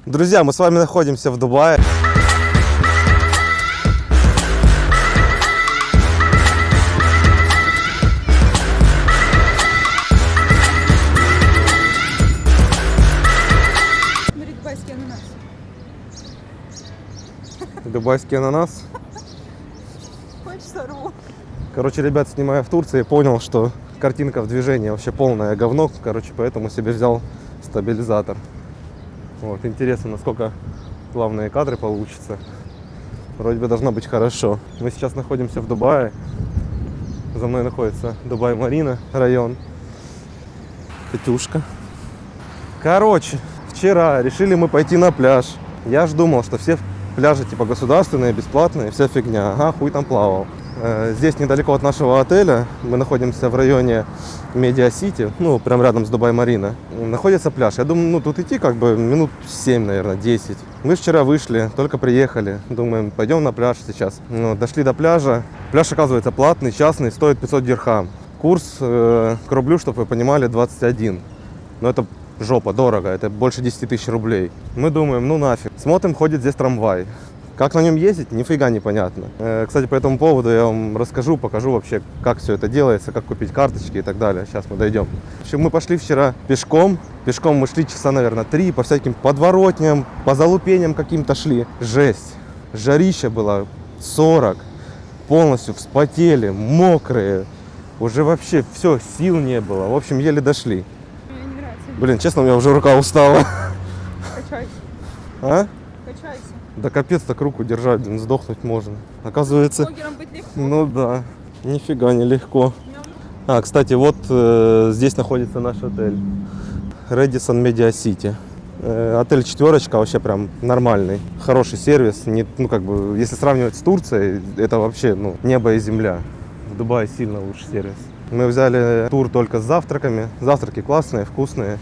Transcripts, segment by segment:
Друзья, мы с вами находимся в Дубае. Смотри, дубайский ананас. Дубайский ананас. Хочешь сорву? Короче, ребят, снимая в Турции, понял, что картинка в движении вообще полное говно. Короче, поэтому себе взял стабилизатор. Вот, интересно, насколько плавные кадры получатся. Вроде бы должно быть хорошо. Мы сейчас находимся в Дубае. За мной находится Дубай-Марина, район. Катюшка. Короче, вчера решили мы пойти на пляж. Я ж думал, что все пляжи типа государственные, бесплатные, вся фигня. Ага, хуй там плавал. Здесь недалеко от нашего отеля, мы находимся в районе Медиа-Сити, ну, прям рядом с Дубай-Марина, находится пляж. Я думаю, ну, тут идти как бы минут 7, наверное, 10. Мы вчера вышли, только приехали, думаем, пойдем на пляж сейчас. Ну, дошли до пляжа. Пляж, оказывается, платный, частный, стоит 500 дирхам. Курс к рублю, чтобы вы понимали, 21. Но это жопа, дорого, это больше 10 тысяч рублей. Мы думаем, ну нафиг. Смотрим, ходит здесь трамвай. Как на нем ездить, нифига непонятно. Кстати, по этому поводу я вам расскажу, покажу вообще, как все это делается, как купить карточки и так далее. Сейчас мы дойдем. В общем, мы пошли вчера пешком. Пешком мы шли часа, наверное, 3, по всяким подворотням, по залупениям каким-то шли. Жесть. Жарища было 40. Полностью вспотели, мокрые. Уже вообще все, сил не было. В общем, еле дошли. Мне не нравится. Блин, честно, у меня уже рука устала. Качайся. А? Качайся. Да капец, так руку держать, блин, сдохнуть можно. Оказывается, Блогером быть легко. ну да, нифига не легко. Мяу. Кстати, вот здесь находится наш отель. Radisson Media City. Отель четверочка, вообще прям нормальный. Хороший сервис. Не, ну, как бы, если сравнивать с Турцией, это вообще ну, небо и земля. В Дубае сильно лучше сервис. Мы взяли тур только с завтраками. Завтраки классные, вкусные.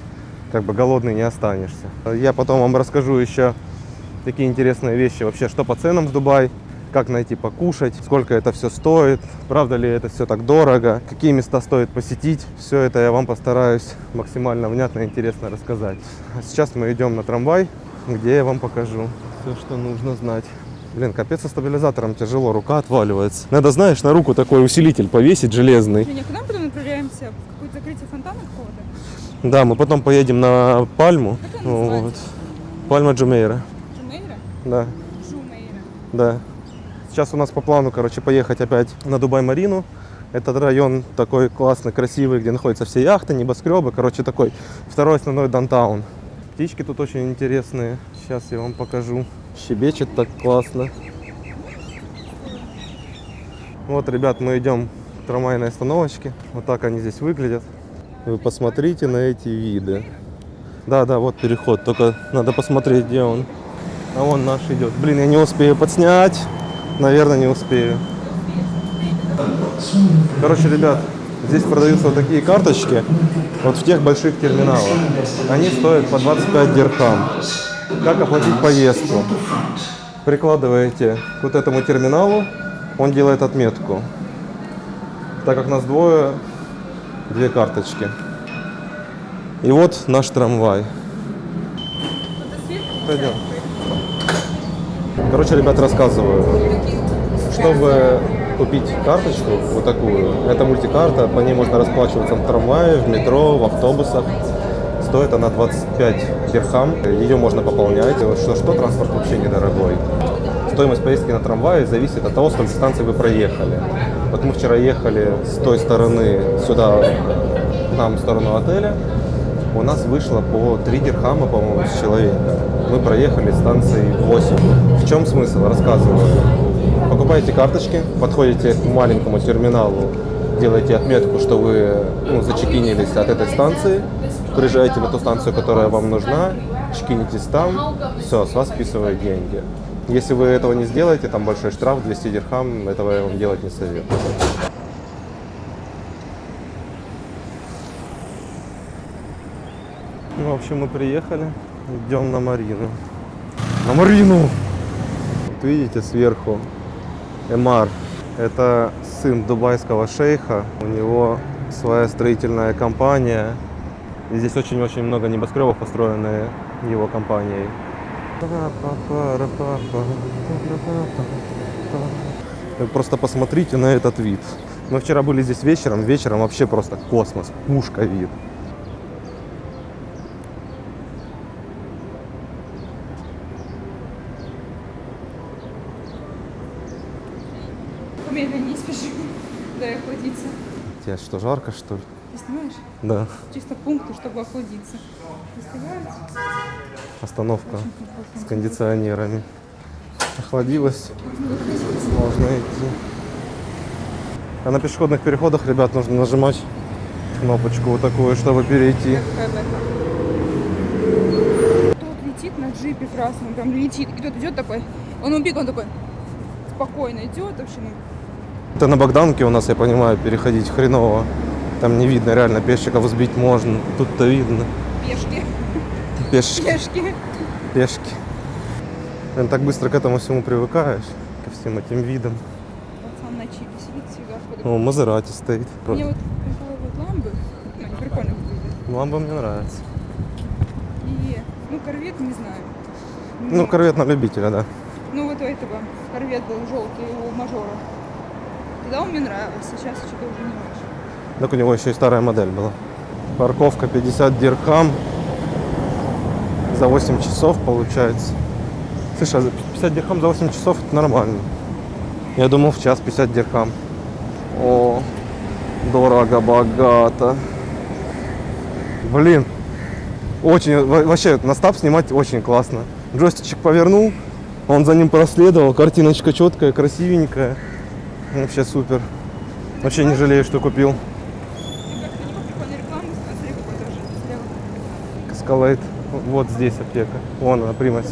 Как бы голодный не останешься. Я потом вам расскажу еще такие интересные вещи вообще, что по ценам в Дубае, как найти покушать, сколько это все стоит, правда ли это все так дорого, какие места стоит посетить. Все это я вам постараюсь максимально внятно и интересно рассказать. А сейчас мы идем на трамвай, где я вам покажу все, что нужно знать. Блин, капец, со стабилизатором тяжело, рука отваливается. Надо, знаешь, на руку такой усилитель повесить железный. Женя, куда мы потом направляемся? В какое-то закрытие фонтана какого-то? Да, мы потом поедем на Пальму. Как она называется? Вот. Пальма Джумейра. Джумейра? Да. Джумейра. Да. Сейчас у нас по плану, короче, поехать опять на Дубай-Марину. Этот район такой классный, красивый, где находятся все яхты, небоскребы. Короче, такой второй основной даунтаун. Птички тут очень интересные. Сейчас я вам покажу. Щебечет так классно. Вот, ребят, мы идем к трамвайной остановочке. Вот так они здесь выглядят. Вы посмотрите на эти виды. Да, вот переход. Только надо посмотреть, где он. А вон наш идет. Блин, я не успею подснять. Наверное, не успею. Короче, ребят, здесь продаются вот такие карточки. Вот в тех больших терминалах. Они стоят по 25 дирхам. Как оплатить поездку? Прикладываете к вот этому терминалу. Он делает отметку. Так как нас двое, 2 карточки. И вот наш трамвай. Пойдем. Короче, ребят, рассказываю. Чтобы купить карточку вот такую, это мультикарта, по ней можно расплачиваться в трамвае, в метро, в автобусах. Стоит она 25 дирхам, ее можно пополнять. Что транспорт вообще недорогой. Стоимость поездки на трамвае зависит от того, сколько станций вы проехали. Вот мы вчера ехали с той стороны сюда, нам в сторону отеля. У нас вышло по 3 дирхама, по-моему, с человека. Мы проехали станции 8. В чем смысл? Рассказываю. Покупаете карточки, подходите к маленькому терминалу, делаете отметку, что вы зачекинились от этой станции, приезжаете в эту станцию, которая вам нужна, чекинитесь там, все, с вас списывают деньги. Если вы этого не сделаете, там большой штраф, 200 дирхам, этого я вам делать не советую. Ну, в общем, мы приехали, идем на Марину. На Марину! Вот видите сверху Эмар. Это сын дубайского шейха. У него своя строительная компания. И здесь очень-очень много небоскребов, построенные его компанией. Вы просто посмотрите на этот вид. Мы вчера были здесь вечером вообще просто космос, пушка вид. Медленно, не спеши. Дай охладиться. Тебе что, жарко, что ли? Ты снимаешь? Да. Чисто пункты, чтобы охладиться. Достигаете? Остановка с кондиционерами. Охладилась. Можно идти. А на пешеходных переходах, ребят, нужно нажимать кнопочку вот такую, чтобы перейти. Тот летит на джипе красном, прям летит. И тот идет такой, он убег, он такой спокойно идет вообще. Ну, Это на Богданке у нас, я понимаю, переходить хреново. Там не видно, реально, пешчиков сбить можно. Тут-то видно. пешки. Пешки. Пешки. Пешки. Блин, так быстро к этому всему привыкаешь, ко всем этим видам. Пацан на чипе сидит всегда. ходит. О, Мазерати стоит. Мне вот прикалывают ламбы, ну, они прикольно выглядят. Ламба мне нравится. И, ну, корвет, не знаю. Ну, корвет на любителя, да. Ну, вот у этого корвет был желтый у мажора. Тогда он мне нравился, сейчас что-то уже не очень. Так у него еще и старая модель была. Парковка 50 дирхам. За 8 часов получается. Слушай, а 50 дирхам за 8 часов это нормально. Я думал в час 50 дирхам. О, дорого, богато. Блин. Очень, вообще, на стаб снимать очень классно. Джойстичек повернул, он за ним проследовал. Картиночка четкая, красивенькая. Вообще супер. Вообще не жалею, что купил. Ты как-то не прикольной рекламы, смотри, какой даже слева. Каскалейт. Вот здесь аптека. Вон она, Примас.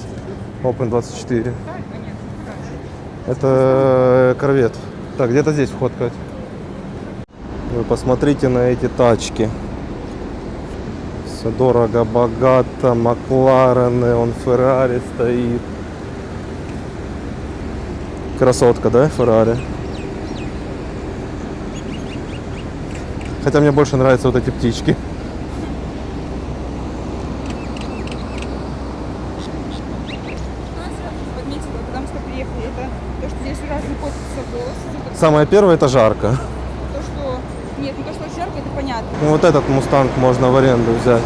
Open 24. Да, понятно. Это корвет. Так, где-то здесь вход, Кать. Вы посмотрите на эти тачки. Все дорого, богато. Макларены, он Феррари стоит. Красотка, да, Феррари? Хотя мне больше нравятся вот эти птички. Подметила, когда мы с тобой приехали, это то, что здесь разные портятся волосы. Самое первое это жарко. То, что... Нет, ну то, что жарко, это понятно. Ну, вот этот мустанг можно в аренду взять.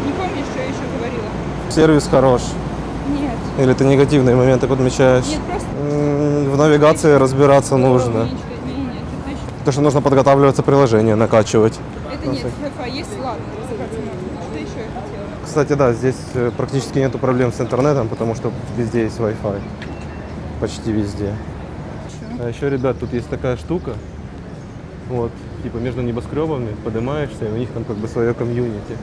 Не помнишь, что я еще говорила? Сервис хорош. Нет. Или ты негативные моменты подмечаешь? Нет, просто... В навигации разбираться нужно. Нет, что-то еще. То, что нужно подготавливаться, приложение накачивать. Это нет, Wi-Fi есть, ладно, разобраться можно. Что еще я хотела? Кстати, да, здесь практически нету проблем с интернетом, потому что везде есть Wi-Fi. Почти везде. А еще, ребят, тут есть такая штука. Вот, типа между небоскребами поднимаешься, и у них там как бы свое комьюнити.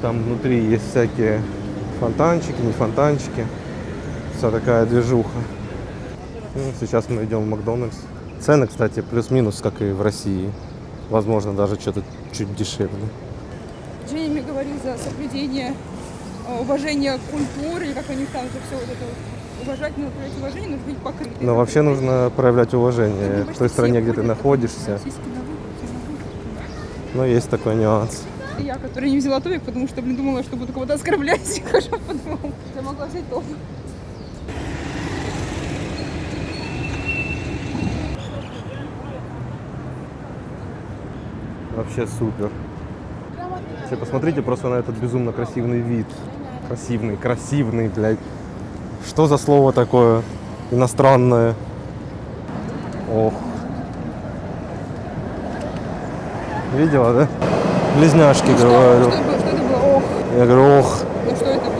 Там внутри есть всякие фонтанчики, не фонтанчики. Вся такая движуха. Ну, сейчас мы идем в Макдональдс. Цены, кстати, плюс-минус, как и в России. Возможно, даже что-то чуть дешевле. Женя мне говорил за соблюдение уважения к культуре, как они там же все вот это вот. Уважать, надо проявлять уважение, нужно быть покрытым. Но вообще нужно проявлять уважение в той стране, где ты находишься. Но есть такой нюанс. Я, которая не взяла топик, потому что, блин, думала, что буду кого-то оскорблять. Хожу по дому. Я могла взять топ. Вообще супер. Все посмотрите просто на этот безумно красивый вид. Красивный, блядь. Что за слово такое иностранное? Ох. Видела, да? Близняшки, говорю. Что это было? Ох. Я говорю, ох. Ну что это было?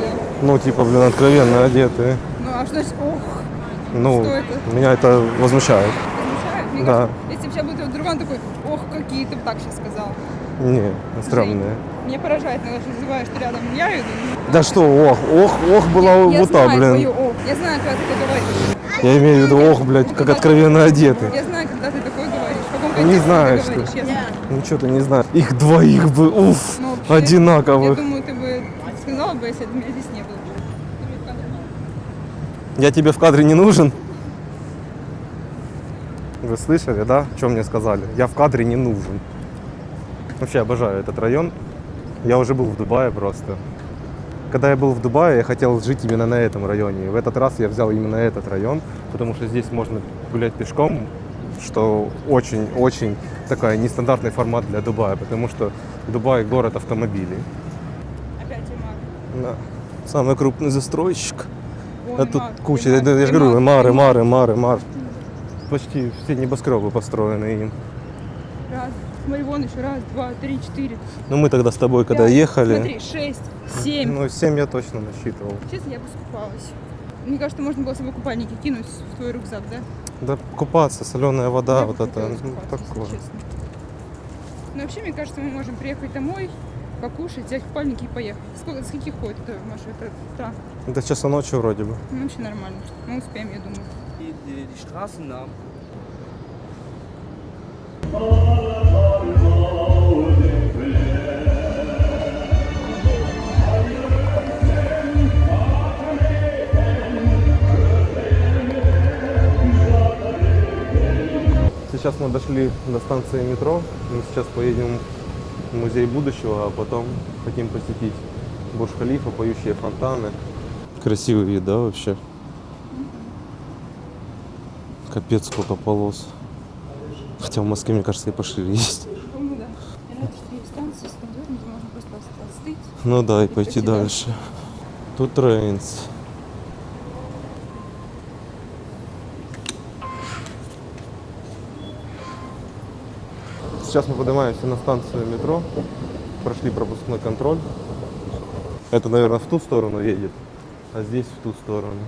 Ну, типа, блин, откровенно одетые. Ну а что значит ох? Ну, Что это? меня это возмущает. Возмущает? Мне Да. кажется, если бы сейчас был друган такой, ох, какие ты бы так сейчас сказал. Не, стрёмные. Меня поражает, когда ты называешь, что рядом я иду. Да что, ох была Я вот та, знаю блин. твою ох. Я знаю, когда ты это говоришь. Я имею в виду, ох, блядь, как откровенно одеты. Я знаю, когда ты такое говоришь. В каком Не контексте знаю, ты что. говоришь, я знаю. Ну что ты не знаешь. Их двоих бы, уф, Но вообще, одинаковых. Я думаю, ты бы сказала бы, если бы меня здесь не было. Я тебе в кадре не нужен? Вы слышали, да? Что мне сказали? Я в кадре не нужен. Вообще обожаю этот район. Я уже был в Дубае просто. Когда я был в Дубае, я хотел жить именно на этом районе. И в этот раз я взял именно этот район, потому что здесь можно гулять пешком, что очень-очень такой нестандартный формат для Дубая, потому что Дубай город автомобилей. Опять Эмар. Да. Самый крупный застройщик. Вон А тут Эмар, куча, Эмар, я же говорю, Эмар, Эмар. Почти все небоскребы построены им. Раз, смотри, вон еще раз, два, три, четыре. Ну мы тогда с тобой, когда пять, ехали, Смотри, 6, 7. ну 7 я точно насчитывал. Честно, я бы скупалась. Мне кажется, можно было с собой купальники кинуть в твой рюкзак, да? Да купаться, соленая вода, Я вот бы это, хотела ну, искупаться, если такое. честно. Но вообще, мне кажется, мы можем приехать домой, покушать, взять купальники и поехать. С каких ходит это, Маша, это транспорт? Это часа ночи вроде бы. Ну, вообще нормально. Мы успеем, я думаю. Die Straßennamen. Сейчас мы дошли до станции метро. Мы сейчас поедем в музей будущего, а потом хотим посетить Бурдж-Халифа, поющие фонтаны. Красивый вид, да, вообще? Капец, сколько полос. Хотя в Москве, мне кажется, и пошире есть. По-моему, да. Это 4 станции с кондором, где можно просто остыть. Ну да, и пойти пойти дальше. Тут Рейнс. Сейчас мы поднимаемся на станцию метро. Прошли пропускной контроль. Это, наверное, в ту сторону едет, а здесь в ту сторону.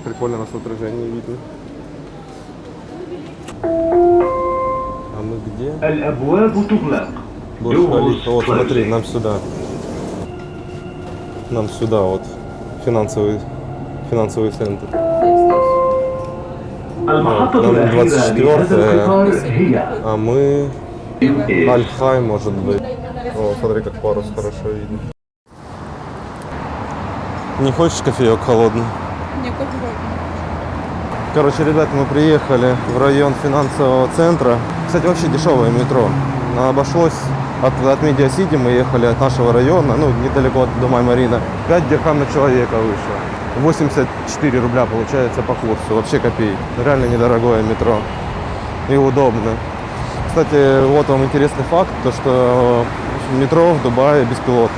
Прикольно нас в отражении видно. А мы где? الأبواب تغلق. Бурдж-Халифа. Вот, смотри, нам сюда. Нам сюда, вот. Финансовый центр. المحطة нам الأخيرة 24-я. لهذا القطار هي А мы... Альхай, может быть. О, смотри, как парус хорошо видно. Не хочешь кофеек холодный? Не, кофе ровно. Короче, ребята, мы приехали в район финансового центра. Кстати, вообще дешевое метро. Обошлось от Медиа-Сити, мы ехали от нашего района, ну, недалеко от Дома Марина. 5 дирхам на человека вышло. 84 рубля получается по курсу, вообще копейки. Реально недорогое метро и удобно. Кстати, вот вам интересный факт, то что метро в Дубае беспилотное.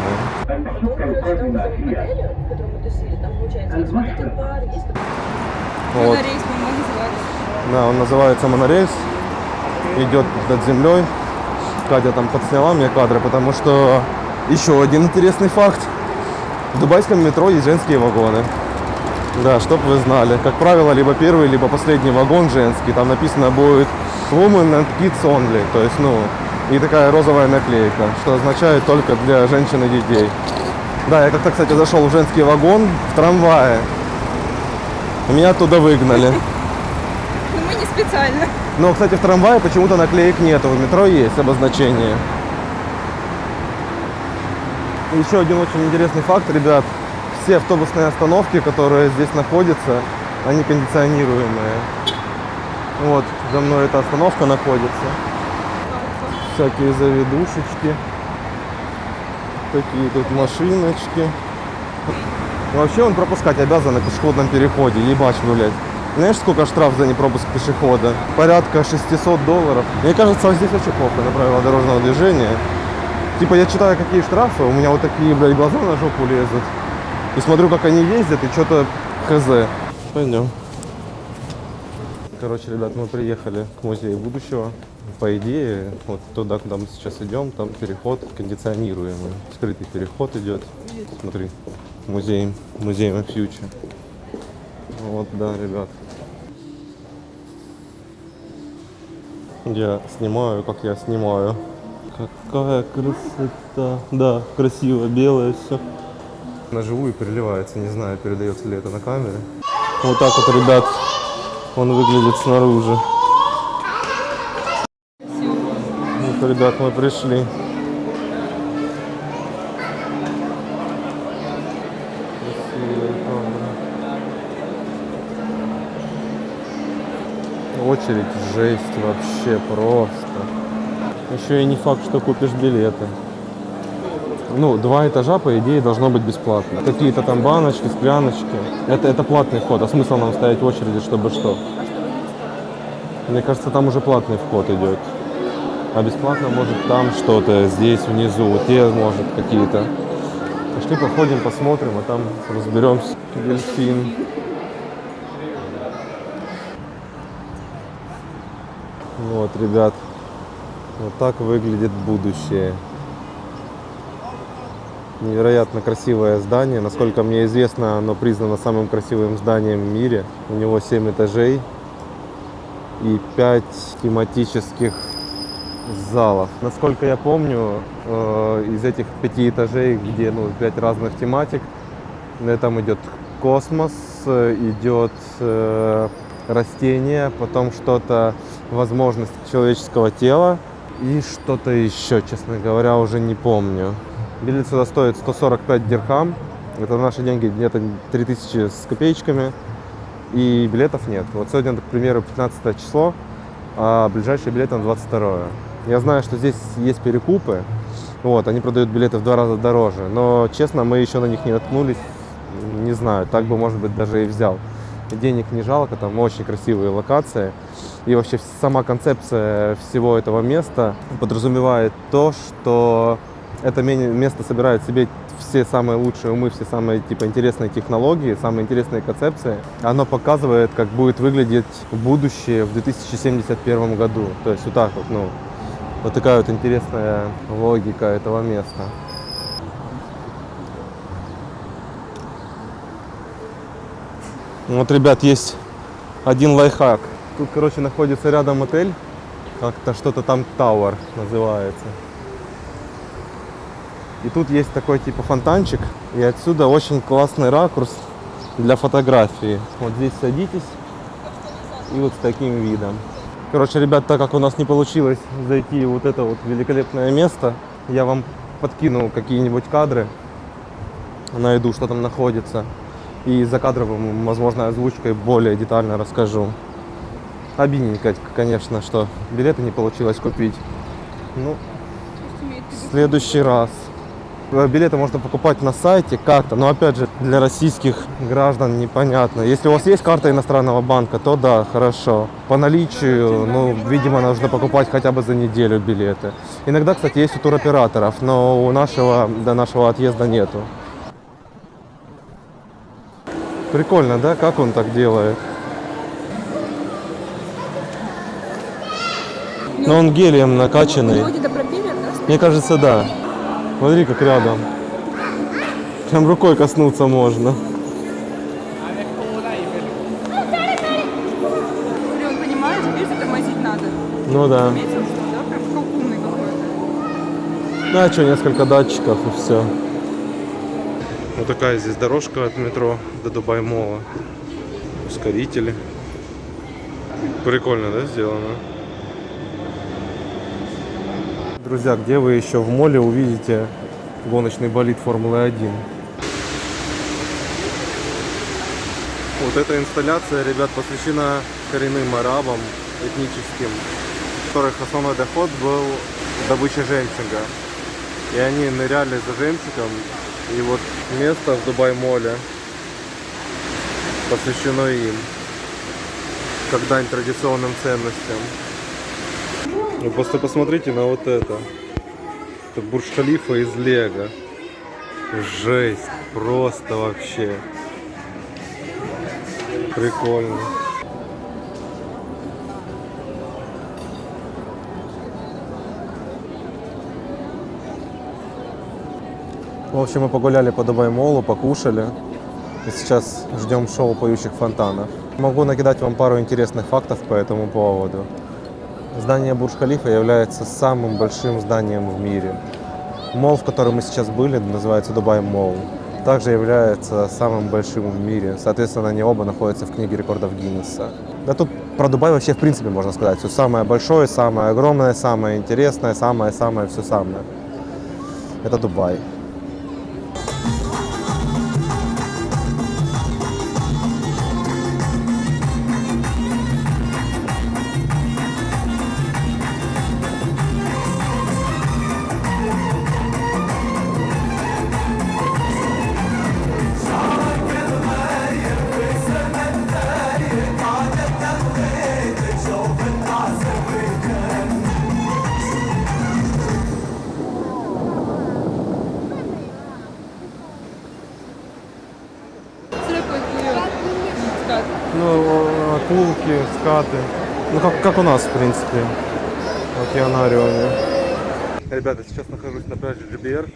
Вот. Монорейс, по-моему, называется. Да, он называется монорельс, идет над землей. Катя там подсняла мне кадры, потому что еще один интересный факт. В дубайском метро есть женские вагоны. Да, чтоб вы знали. Как правило, либо первый, либо последний вагон женский. Там написано будет Women and Kids Only. То есть, ну, и такая розовая наклейка, что означает только для женщин и детей. Да, я как-то, кстати, зашел в женский вагон в трамвае. Меня оттуда выгнали. Но мы не специально. Но, кстати, в трамвае почему-то наклеек нету. В метро есть обозначение. Еще один очень интересный факт, ребят. Все автобусные остановки, которые здесь находятся, они кондиционируемые. Вот, за мной эта остановка находится. Всякие заведушечки. Такие тут машиночки. Вообще он пропускать обязан на пешеходном переходе. Ебать, блядь. Знаешь, сколько штраф за непропуск пешехода? Порядка $600. Мне кажется, здесь вообще плохо на правила дорожного движения. Типа я читаю, какие штрафы, у меня вот такие, блядь, глаза на жопу лезут. И смотрю, как они ездят, и что-то хз. Пойдем. Короче, ребят, мы приехали к музею будущего. По идее, вот туда, куда мы сейчас идем, там переход кондиционируемый. Скрытый переход идет. Смотри, музей Future. Вот, да, ребят. Я снимаю, как я снимаю. Какая красота. Да, красиво, белое все. На живую переливается, не знаю, передается ли это на камере. Вот так вот, ребят, он выглядит снаружи. Вот, ребят, мы пришли. Красивая, правда. Очередь, жесть вообще просто. Еще и не факт, что купишь билеты. Ну, 2 этажа, по идее, должно быть бесплатно. Какие-то там баночки, скляночки. Это платный вход. А смысл нам стоять в очереди, чтобы что? Мне кажется, там уже платный вход идет. А бесплатно может там что-то, здесь внизу, вот те, может, какие-то. Пошли походим, посмотрим, а там разберемся. Дельфин. Вот, ребят, вот так выглядит будущее. Невероятно красивое здание. Насколько мне известно, оно признано самым красивым зданием в мире. У него 7 этажей и 5 тематических залов. Насколько я помню, из этих 5 этажей, где 5 разных тематик, там идет космос, идет растения, потом что-то, возможность человеческого тела и что-то еще, честно говоря, уже не помню. Билет сюда стоит 145 дирхам, это в наши деньги где-то 3000 с копеечками, и билетов нет. Вот сегодня, к примеру, 15 число, а ближайший билет на 22. Я знаю, что здесь есть перекупы, вот, они продают билеты в 2 раза дороже, но, честно, мы еще на них не наткнулись, не знаю, так бы, может быть, даже и взял. Денег не жалко, там очень красивые локации. И вообще сама концепция всего этого места подразумевает то, что это место собирает в себе все самые лучшие умы, все самые интересные технологии, самые интересные концепции. Оно показывает, как будет выглядеть будущее в 2071 году. То есть вот так вот, вот такая вот интересная логика этого места. Вот, ребят, есть один лайфхак. Тут, короче, находится рядом отель, как-то что-то там Tower называется. И тут есть такой типа фонтанчик, и отсюда очень классный ракурс для фотографии. Вот здесь садитесь, и вот с таким видом. Короче, ребят, так как у нас не получилось зайти в вот это вот великолепное место, я вам подкину какие-нибудь кадры, найду, что там находится. И за кадровым, возможно, озвучкой более детально расскажу. Обидненько, конечно, что билеты не получилось купить. Ну, в следующий раз. Билеты можно покупать на сайте как-то, но опять же для российских граждан непонятно. Если у вас есть карта иностранного банка, то да, хорошо. По наличию, видимо, нужно покупать хотя бы за неделю билеты. Иногда, кстати, есть у туроператоров, но до нашего отъезда нету. Прикольно, да? Как он так делает? Но он гелием накачанный. Это пропеллер, да? Мне кажется, да. Смотри, как рядом. Прям рукой коснуться можно. Он понимает, теперь затормозить надо. Ну да. Заметил, что, да? Прям как умный какой-то. Ну а что, несколько датчиков и все. Вот такая здесь дорожка от метро до Дубай-молла. Ускорители. Прикольно, да, сделано? Друзья, где вы еще в молле увидите гоночный болид Формулы-1? Вот эта инсталляция, ребят, посвящена коренным арабам, этническим, у которых основной доход был добыча жемчуга. И они ныряли за жемчугом. И вот место в Дубай-молле посвящено им, как дань традиционным ценностям. Вы просто посмотрите на вот это. Это Бурдж-Халифа из Лего. Жесть, просто вообще. Прикольно. В общем, мы погуляли по Дубай-моллу, покушали. И сейчас ждем шоу поющих фонтанов. Могу накидать вам пару интересных фактов по этому поводу. Здание Бурдж-Халифа является самым большим зданием в мире. Молл, в котором мы сейчас были, называется Дубай-молл. Также является самым большим в мире. Соответственно, они оба находятся в книге рекордов Гиннесса. Да тут про Дубай вообще в принципе можно сказать. Все самое большое, самое огромное, самое интересное, самое-самое, все самое. Это Дубай. лодки, скаты. Ну, как у нас, в принципе, в океанариуме. Ребята, сейчас нахожусь на пляже GBR.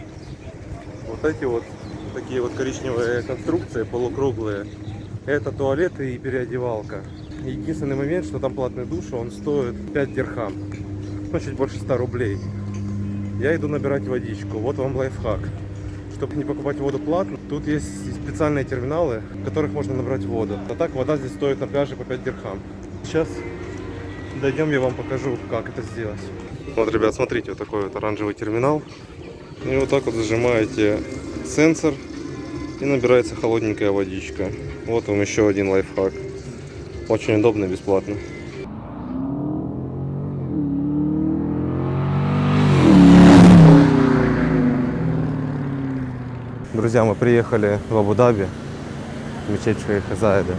Вот эти вот такие вот коричневые конструкции, полукруглые. Это туалеты и переодевалка. Единственный момент, что там платный душ, он стоит 5 дирхам. Ну, чуть больше 100 рублей. Я иду набирать водичку. Вот вам лайфхак. Чтобы не покупать воду платно, тут есть специальные терминалы, в которых можно набрать воду. А так вода здесь стоит на пляже по 5 дирхам. Сейчас дойдем, я вам покажу, как это сделать. Вот, ребят, смотрите, вот такой вот оранжевый терминал. И вот так вот зажимаете сенсор, и набирается холодненькая водичка. Вот вам еще один лайфхак. Очень удобно и бесплатно. Друзья, мы приехали в Абу-Даби, в мечеть Шейха Заида.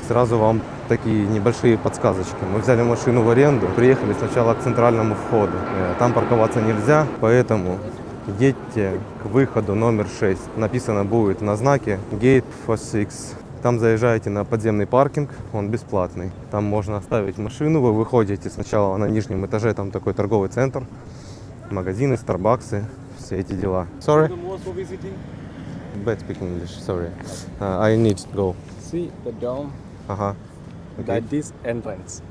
Сразу вам такие небольшие подсказочки. Мы взяли машину в аренду, приехали сначала к центральному входу. Там парковаться нельзя, поэтому едьте к выходу номер 6. Написано будет на знаке Gate for 6. Там заезжаете на подземный паркинг, он бесплатный. Там можно оставить машину, вы выходите сначала на нижнем этаже, там такой торговый центр, магазины, старбаксы, все эти дела. Sorry? Bad speaking English, sorry. I need to go. See the dome, Ага. Okay. that is entrance.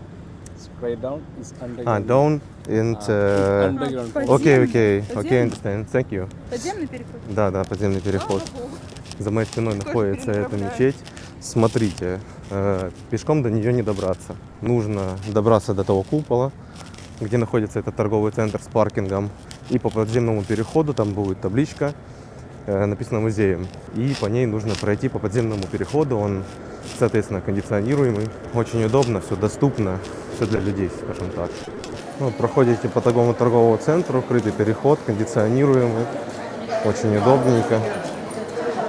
Straight down is underground. Down and... Underground. Подземный. Окей, Подземный. understand. Thank you. Подземный переход. Да, подземный переход. Слава богу. За моей спиной Сколько находится эта перенаправляют. мечеть. Смотрите, пешком до нее не добраться. Нужно добраться до того купола, где находится этот торговый центр с паркингом. И по подземному переходу там будет табличка, написано музеем. И по ней нужно пройти по подземному переходу. Он, соответственно, кондиционируемый. Очень удобно, все доступно, все для людей, скажем так. Вот, проходите по такому торговому центру, крытый переход, кондиционируемый. Очень удобненько.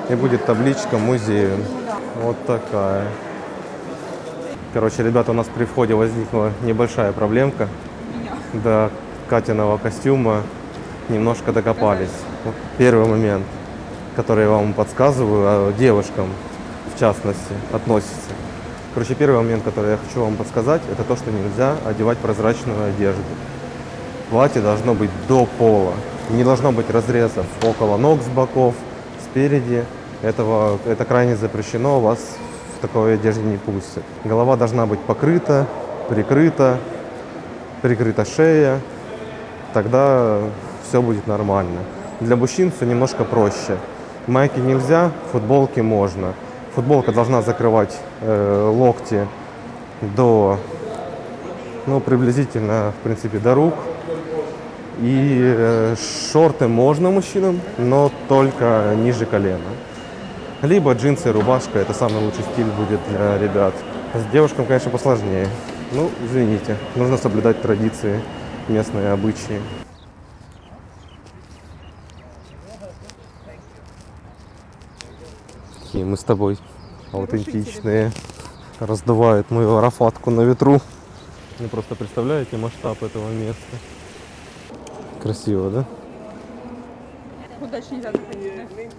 И будет табличка музея. Вот такая. Короче, ребята, у нас при входе возникла небольшая проблемка. До Катиного костюма немножко докопались. Вот первый момент, который я вам подсказываю, а девушкам в частности относится. Короче, первый момент, который я хочу вам подсказать, это то, что нельзя одевать прозрачную одежду. Платье должно быть до пола. Не должно быть разрезов около ног, с боков, спереди. Это крайне запрещено, вас в такой одежде не пустят. Голова должна быть покрыта, прикрыта шея. Тогда все будет нормально. Для мужчин все немножко проще. Майки нельзя, футболки можно. Футболка должна закрывать локти до, приблизительно, в принципе, до рук. И шорты можно мужчинам, но только ниже колена. Либо джинсы, рубашка, это самый лучший стиль будет для ребят. С девушкам, конечно, посложнее. Извините, нужно соблюдать традиции, местные обычаи. Какие мы с тобой аутентичные. Раздувают мою арафатку на ветру. Вы просто представляете масштаб этого места? Красиво, да? Вот дальше нельзя заходить,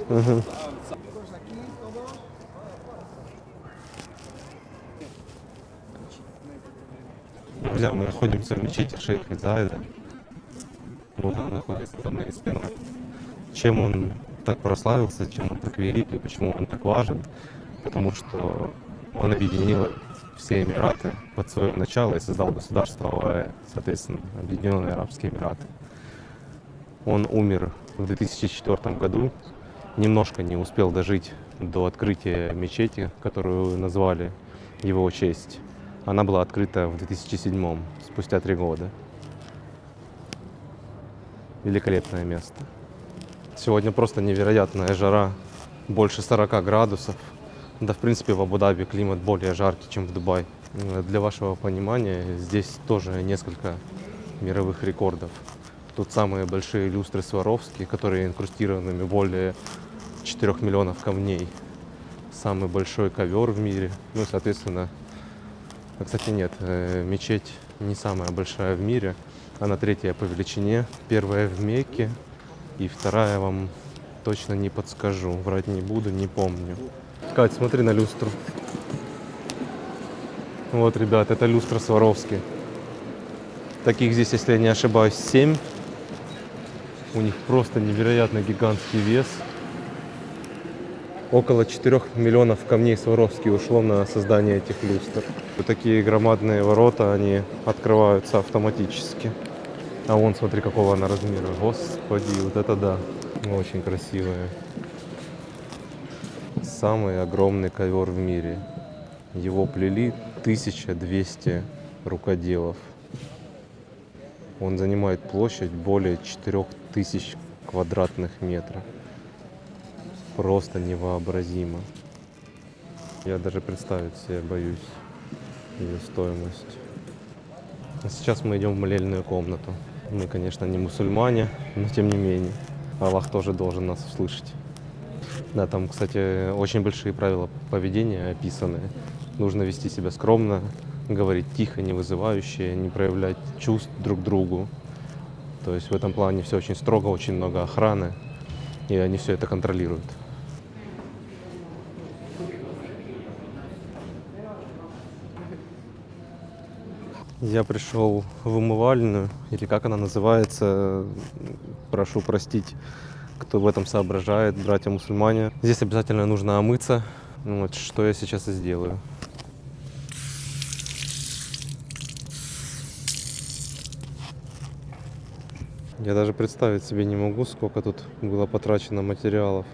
да? Угу. Друзья, мы находимся в мечети Шейха Заида. Вот он находится за моей спиной. Чем он так прославился, чем он так велик и почему он так важен? Потому что он объединил все Эмираты под свое начало и создал государство ОАЭ, соответственно, Объединенные Арабские Эмираты. Он умер в 2004 году, немножко не успел дожить до открытия мечети, которую назвали в его честь. Она была открыта в 2007, спустя 3 года. Великолепное место. Сегодня просто невероятная жара, больше 40 градусов. Да, в принципе, в Абу-Даби климат более жаркий, чем в Дубае. Для вашего понимания, здесь тоже несколько мировых рекордов. Тут самые большие люстры Сваровски, которые инкрустированы более 4 миллионов камней. Самый большой ковер в мире. Соответственно, кстати, нет, мечеть не самая большая в мире. Она 3-я по величине. 1-я в Мекке и 2-я вам точно не подскажу. Врать не буду, не помню. Кать, смотри на люстру. Вот, ребят, это люстра Сваровски. Таких здесь, если я не ошибаюсь, 7. У них просто невероятно гигантский вес. Около 4 миллионов камней Сваровски ушло на создание этих люстр. Вот такие громадные ворота, они открываются автоматически. А вон, смотри, какого она размера. Господи, вот это да. Очень красивая. Самый огромный ковер в мире. Его плели 1200 рукоделов. Он занимает площадь более 4000 квадратных метров. Просто невообразимо. Я даже представить себе боюсь ее стоимость. А сейчас мы идем в молельную комнату. Мы, конечно, не мусульмане, но тем не менее. Аллах тоже должен нас услышать. Да, там, кстати, очень большие правила поведения описаны. Нужно вести себя скромно, говорить тихо, не вызывающе, не проявлять чувств друг к другу. То есть в этом плане все очень строго, очень много охраны, и они все это контролируют. Я пришел в умывальную, или как она называется, прошу простить, кто в этом соображает, братья-мусульмане. Здесь обязательно нужно омыться, вот, что я сейчас и сделаю. Я даже представить себе не могу, сколько тут было потрачено материалов.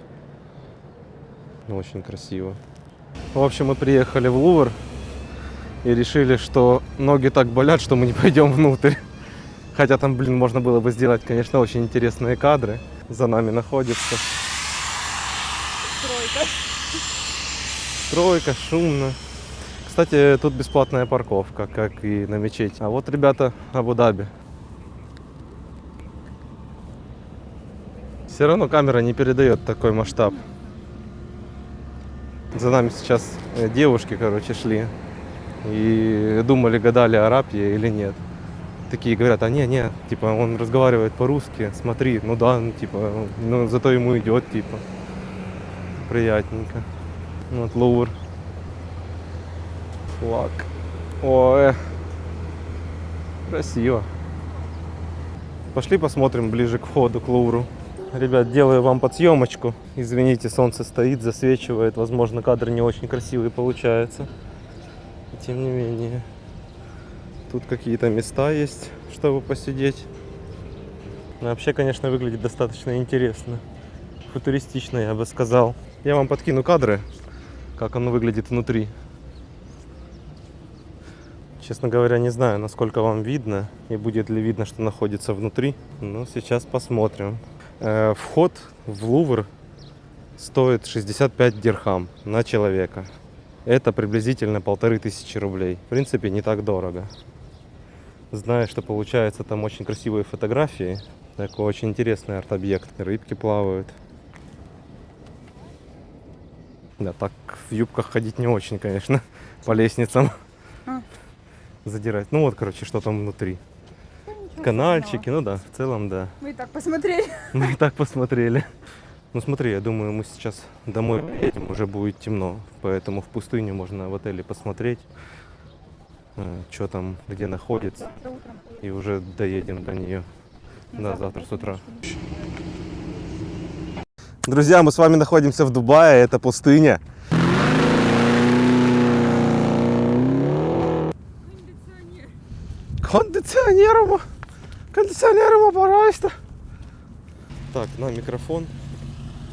Очень красиво. В общем, мы приехали в Лувр и решили, что ноги так болят, что мы не пойдем внутрь. Хотя там, блин, можно было бы сделать, конечно, очень интересные кадры. За нами находится стройка, шумно. Кстати, тут бесплатная парковка, как и на мечети. А вот, ребята, Абу-Даби. Все равно камера не передает такой масштаб. За нами сейчас девушки, короче, шли. И думали, гадали, араб я или нет. Такие говорят, а не, типа, он разговаривает по-русски, смотри, ну да, ну, типа, ну зато ему идет, типа, приятненько. Вот Лувр. Флаг. Ой, красиво. Пошли посмотрим ближе к входу к Лувру. Ребят, делаю вам подсъемочку. Извините, солнце стоит, засвечивает. Возможно, кадр не очень красивый получается. Тем не менее, тут какие-то места есть, чтобы посидеть. Но вообще, конечно, выглядит достаточно интересно. Футуристично, я бы сказал. Я вам подкину кадры, как оно выглядит внутри. Честно говоря, не знаю, насколько вам видно и будет ли видно, что находится внутри. Но сейчас посмотрим. Вход в Лувр стоит 65 дирхам на человека. Это приблизительно 1500 рублей. В принципе, не так дорого. Знаю, что получается там очень красивые фотографии. Такой очень интересный арт-объект. Рыбки плавают. Да, так в юбках ходить не очень, конечно. По лестницам. Задирать. Ну вот, короче, что там внутри. Канальчики, ну да, в целом, да. Мы и так посмотрели. Мы и так посмотрели. Ну смотри, я думаю, мы сейчас домой поедем, уже будет темно. Поэтому в пустыню можно в отеле посмотреть, что там, где находится. И уже доедем до нее. Да, завтра с утра. Друзья, мы с вами находимся в Дубае, это пустыня. Кондиционером, пожалуйста. Так, на микрофон.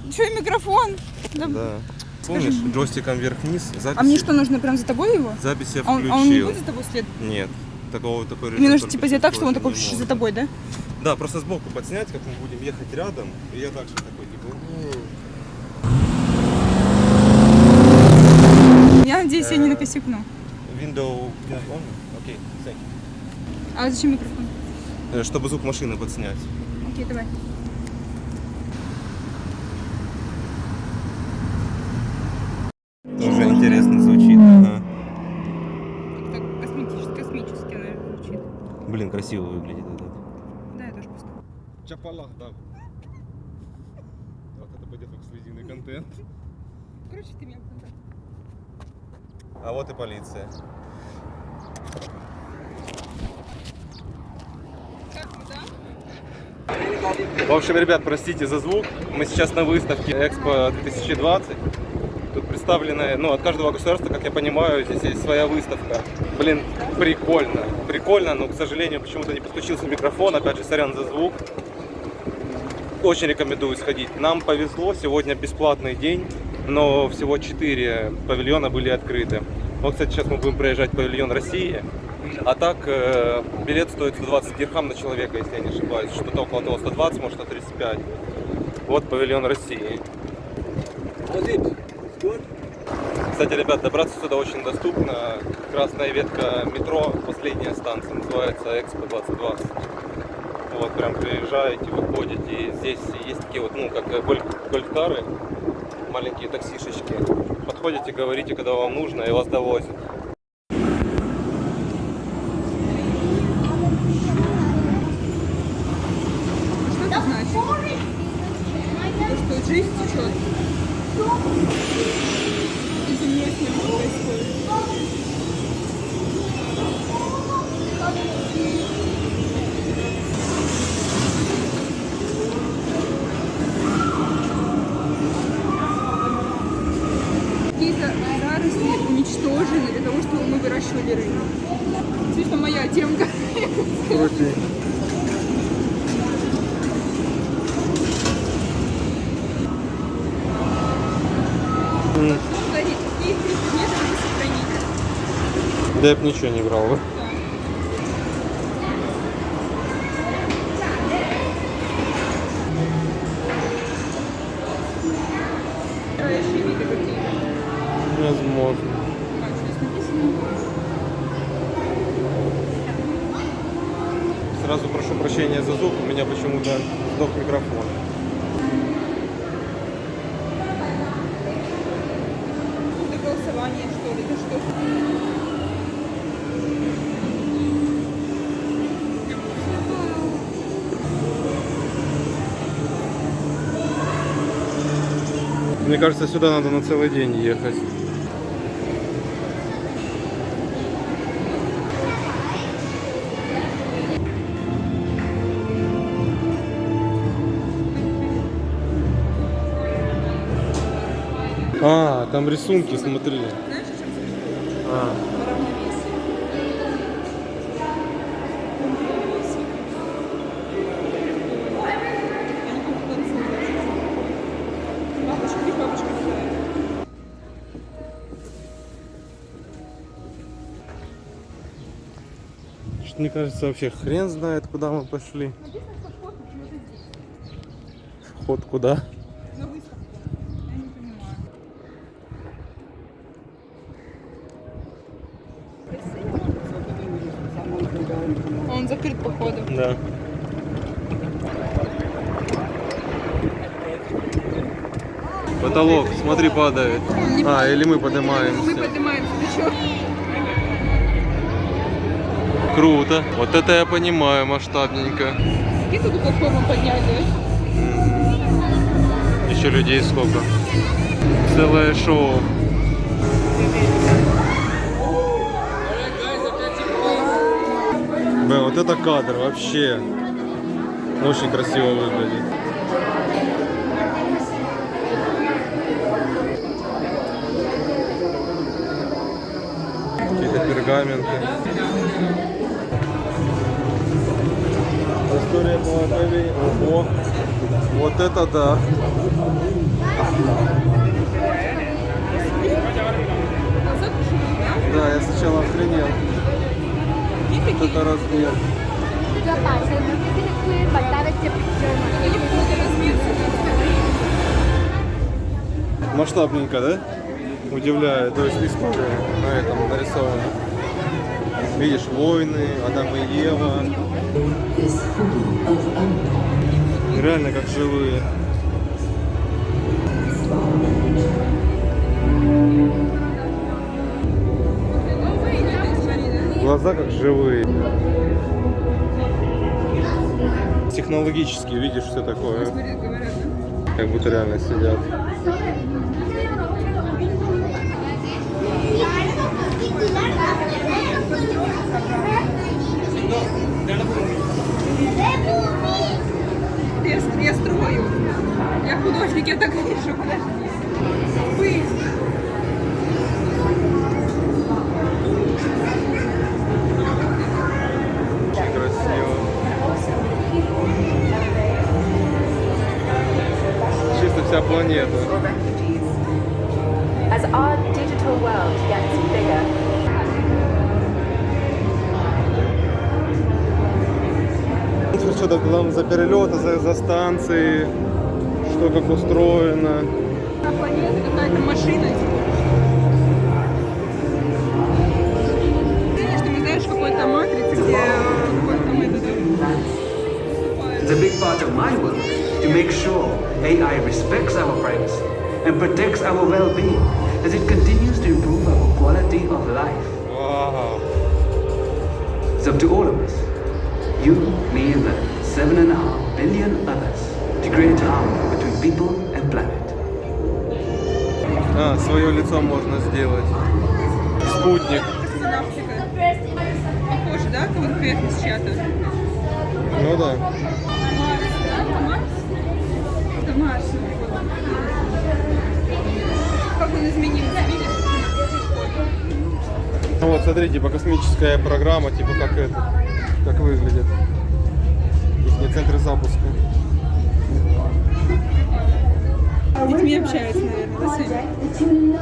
Еще и микрофон. Да. Помнишь, джойстиком вверх-вниз запись. А мне что, нужно прям за тобой его? Запись я А включил. он не будет за тобой след? Нет. Такой Мне нужно только типа сделать так, чтобы он тоже такой не за может. тобой, да? Да, просто сбоку подснять, как мы будем ехать рядом. И я также такой, типа... Я надеюсь, я не накосякну. Window... Окей, thank А зачем микрофон? you. Чтобы звук машины подснять. Окей, давай. Тоже интересно звучит. Ага. Так космически, наверное, звучит. Блин, красиво выглядит этот. Да, я тоже поставлю. Чапалах, да. Вот это пойдет в эксклюзивный контент. Короче, ты меня контакт. А вот и полиция. В общем, ребят, простите за звук. Мы сейчас на выставке Экспо 2020. Тут представлены, ну, от каждого государства, как я понимаю, здесь есть своя выставка. Блин, прикольно. Прикольно, но, к сожалению, почему-то не подключился микрофон. Опять же, сорян за звук. Очень рекомендую сходить. Нам повезло, сегодня бесплатный день, но всего 4 павильона были открыты. Вот, кстати, сейчас мы будем проезжать павильон России. А так, билет стоит 120 дирхам на человека, если я не ошибаюсь. Что-то около того, 120, может, 135. Вот павильон России. Кстати, ребят, добраться сюда очень доступно. Красная ветка метро, последняя станция, называется Экспо 2020. Вот, прям приезжаете, выходите, и здесь есть такие вот, ну, как гольф-кары, маленькие таксишечки. Подходите, говорите, когда вам нужно, и вас довозят. Что это значит? То, что жизнь течет. И землей с ним происходит. Какие-то заросли уничтожены для того, чтобы мы выращивали рыбу. Слишком моя темка. Крути. Смотри, какие предметы надо сохранить. Да я бы ничего не брал бы. Окружающие виды какие? Возможно. А, что здесь написано? Сразу прошу прощения за звук, у меня почему-то сдох микрофон. Это голосование, что ли? Это что? Мне кажется, сюда надо на целый день ехать. А, там рисунки, смотри. Знаешь, о чем это? А, О равновесии. Равновесие. Я не помню, как это называется. Бабочка, видишь, бабочка летает. что мне кажется, вообще хрен знает, куда мы пошли. Написано, что вход вот здесь. Вход куда? На выставку. Я не понимаю. Он закрыт, походу. Да. Потолок, смотри, падает. А, или мы Мы поднимаемся. поднимаемся. Ты чё? Круто. Вот это я понимаю, масштабненько. Какие тут платформу подняли? Еще людей сколько. Целое шоу. Бля, вот это кадр вообще. Очень красиво выглядит. Какие-то пергаменты. История Павелий. Ого. Вот это да. Назад пошли, да? Да, я сначала охренел. Какие Вот это размер. Масштабненько, да? Удивляет. То есть история на этом нарисована. Видишь, войны, Адам и Ева. Реально как живые. Глаза как живые. Технологически видишь, что такое. Смотри, говорят, да? Как будто реально сидят. Я строю. Я художник, я так вижу. Подожди. Вы. Очень красиво. Чисто вся планета. As our digital world gets bigger, Что-то там за перелеты, за станции, что как устроено. На планете какая-то машина. Конечно, мы знаешь, какой-то матрице, где какой-то метод. It's a big part of my work to make sure AI respects our privacy and protects our well-being as it continues to improve our quality of life. Вау. It's up to all of us, you, me, and the 7.5 billion others, to create harmony between people and planet. А, свое лицо можно сделать. Спутник. Космонавтика. Похоже, да? Как будто поверхность чья-то. Ну да. Марс, да? Это Марс? Это Марс. Как он изменился, видишь? Ну вот, смотри, типа космическая программа, типа как это, как выглядит. Их центры запуска. С детьми общаются, наверное, да, сегодня?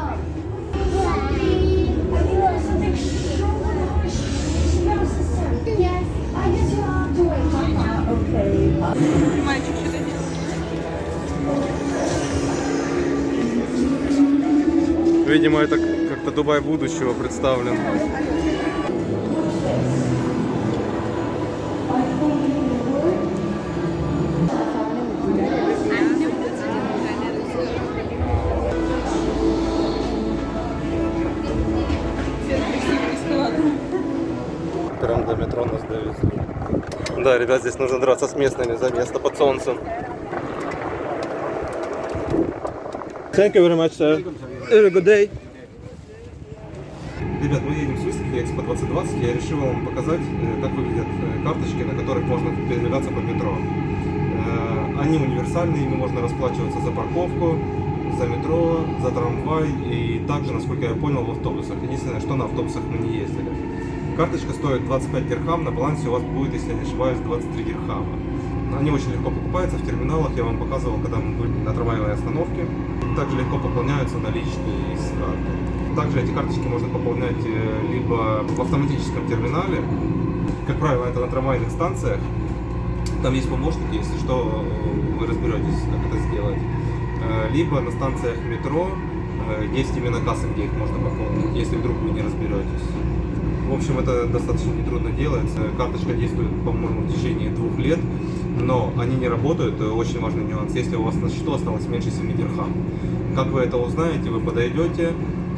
Мальчик что-то делает. Видимо, это как-то Дубай будущего представлен. Прям до метро нас довезли. Да, ребят, здесь нужно драться с местными за место под солнцем. Thank you very much, sir. Have a good day. Ребят, мы едем в выставке Экспо 2020. Я решил вам показать, как выглядят карточки, на которых можно передвигаться по метро. Они универсальные, ими можно расплачиваться за парковку, за метро, за трамвай и также, насколько я понял, в автобусах. Единственное, что на автобусах мы не ездили. Карточка стоит 25 дирхам, на балансе у вас будет, если я не ошибаюсь, 23 дирхама. Они очень легко покупаются в терминалах, я вам показывал, когда мы были на трамвайной остановке. Также легко пополняются наличные из карты. Также эти карточки можно пополнять либо в автоматическом терминале, как правило, это на трамвайных станциях. Там есть помощники, если что, вы разберетесь, как это сделать. Либо на станциях метро есть именно кассы, где их можно пополнить, если вдруг вы не разберетесь. В общем, это достаточно нетрудно делать. Карточка действует, по-моему, в течение 2 лет, но они не работают. Очень важный нюанс, если у вас на счету осталось меньше 7 дирхам. Как вы это узнаете? Вы подойдете,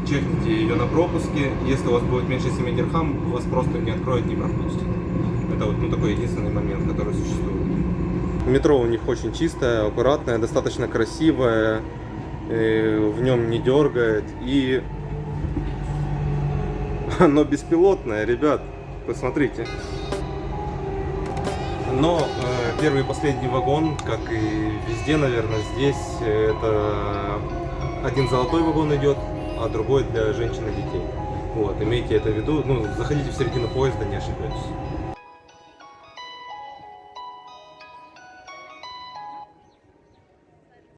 чекните ее на пропуске. Если у вас будет меньше 7 дирхам, вас просто не откроют, не пропустят. Это вот такой единственный момент, который существует. Метро у них очень чистое, аккуратное, достаточно красивое, в нем не дергает и оно беспилотное, ребят, посмотрите. Но первый и последний вагон, как и везде, наверное, здесь это один золотой вагон идет, а другой для женщин и детей. Вот, имейте это в виду. Ну, заходите в середину поезда, не ошибетесь.